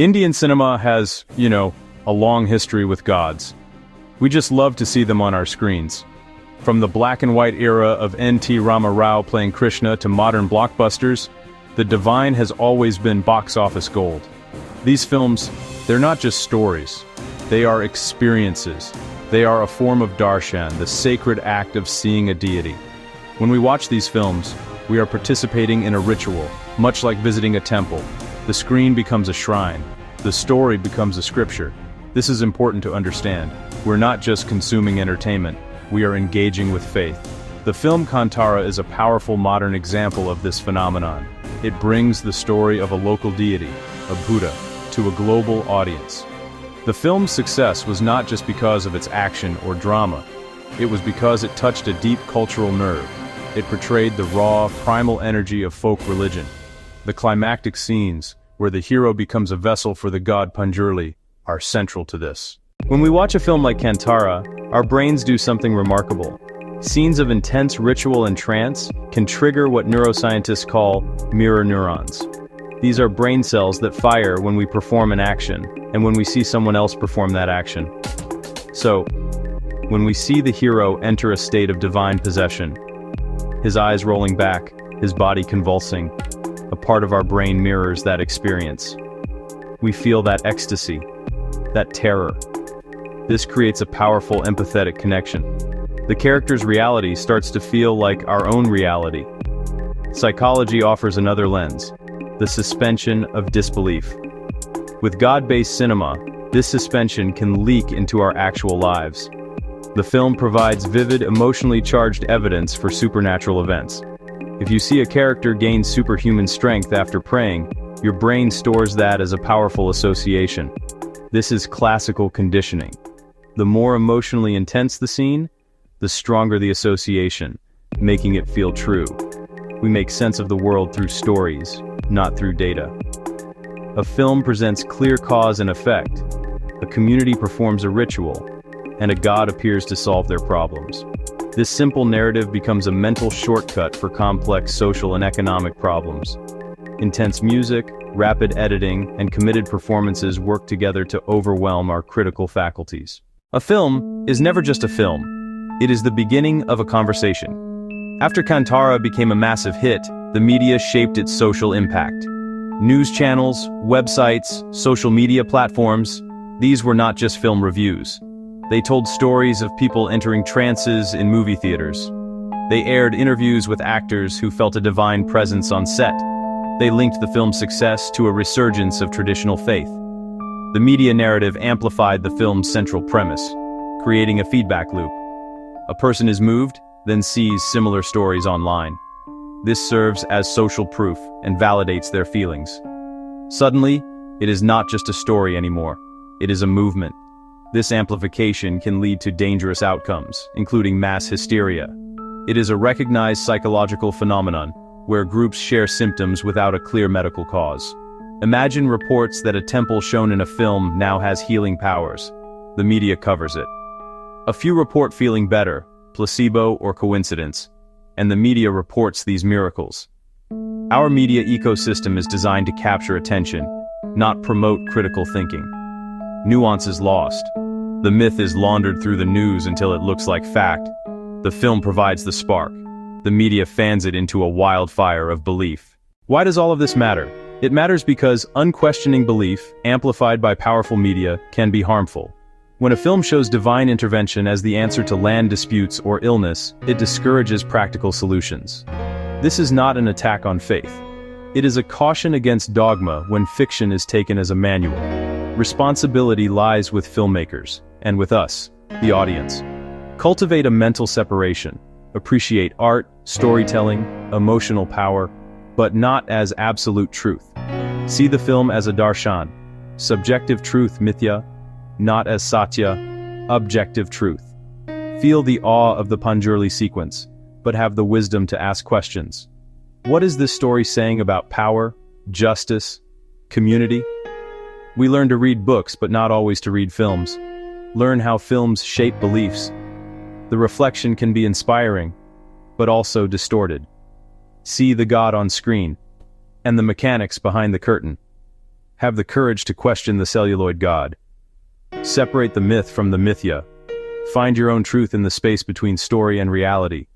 Indian cinema has, a long history with gods. We just love to see them on our screens. From the black and white era of N.T. Rama Rao playing Krishna to modern blockbusters, the divine has always been box office gold. These films, they're not just stories. They are experiences. They are a form of darshan, the sacred act of seeing a deity. When we watch these films, we are participating in a ritual, much like visiting a temple. The screen becomes a shrine. The story becomes a scripture. This is important to understand. We're not just consuming entertainment, we are engaging with faith. The film Kantara is a powerful modern example of this phenomenon. It brings the story of a local deity, a Buddha, to a global audience. The film's success was not just because of its action or drama. It was because it touched a deep cultural nerve. It portrayed the raw, primal energy of folk religion. The climactic scenes, where the hero becomes a vessel for the god Panjurli, are central to this. When we watch a film like Kantara, our brains do something remarkable. Scenes of intense ritual and trance can trigger what neuroscientists call mirror neurons. These are brain cells that fire when we perform an action, and when we see someone else perform that action. So, when we see the hero enter a state of divine possession, his eyes rolling back, his body convulsing, a part of our brain mirrors that experience. We feel that ecstasy, that terror. This creates a powerful empathetic connection. The character's reality starts to feel like our own reality. Psychology offers another lens, the suspension of disbelief. With God-based cinema, this suspension can leak into our actual lives. The film provides vivid, emotionally charged evidence for supernatural events. If you see a character gain superhuman strength after praying, your brain stores that as a powerful association. This is classical conditioning. The more emotionally intense the scene, the stronger the association, making it feel true. We make sense of the world through stories, not through data. A film presents clear cause and effect. A community performs a ritual, and a god appears to solve their problems. This simple narrative becomes a mental shortcut for complex social and economic problems. Intense music, rapid editing, and committed performances work together to overwhelm our critical faculties. A film is never just a film. It is the beginning of a conversation. After Kantara became a massive hit, the media shaped its social impact. News channels, websites, social media platforms, these were not just film reviews. They told stories of people entering trances in movie theaters. They aired interviews with actors who felt a divine presence on set. They linked the film's success to a resurgence of traditional faith. The media narrative amplified the film's central premise, creating a feedback loop. A person is moved, then sees similar stories online. This serves as social proof and validates their feelings. Suddenly, it is not just a story anymore. It is a movement. This amplification can lead to dangerous outcomes, including mass hysteria. It is a recognized psychological phenomenon, where groups share symptoms without a clear medical cause. Imagine reports that a temple shown in a film now has healing powers. The media covers it. A few report feeling better, placebo or coincidence, and the media reports these miracles. Our media ecosystem is designed to capture attention, not promote critical thinking. Nuance is lost. The myth is laundered through the news until it looks like fact. The film provides the spark. The media fans it into a wildfire of belief. Why does all of this matter? It matters because unquestioning belief, amplified by powerful media, can be harmful. When a film shows divine intervention as the answer to land disputes or illness, it discourages practical solutions. This is not an attack on faith. It is a caution against dogma when fiction is taken as a manual. Responsibility lies with filmmakers, and with us, the audience. Cultivate a mental separation. Appreciate art, storytelling, emotional power, but not as absolute truth. See the film as a darshan, subjective truth mithya, not as satya, objective truth. Feel the awe of the Panjurli sequence, but have the wisdom to ask questions. What is this story saying about power, justice, community? We learn to read books, but not always to read films. Learn how films shape beliefs. The reflection can be inspiring, but also distorted. See the God on screen, and the mechanics behind the curtain. Have the courage to question the celluloid god. Separate the myth from the mythia. Find your own truth in the space between story and reality.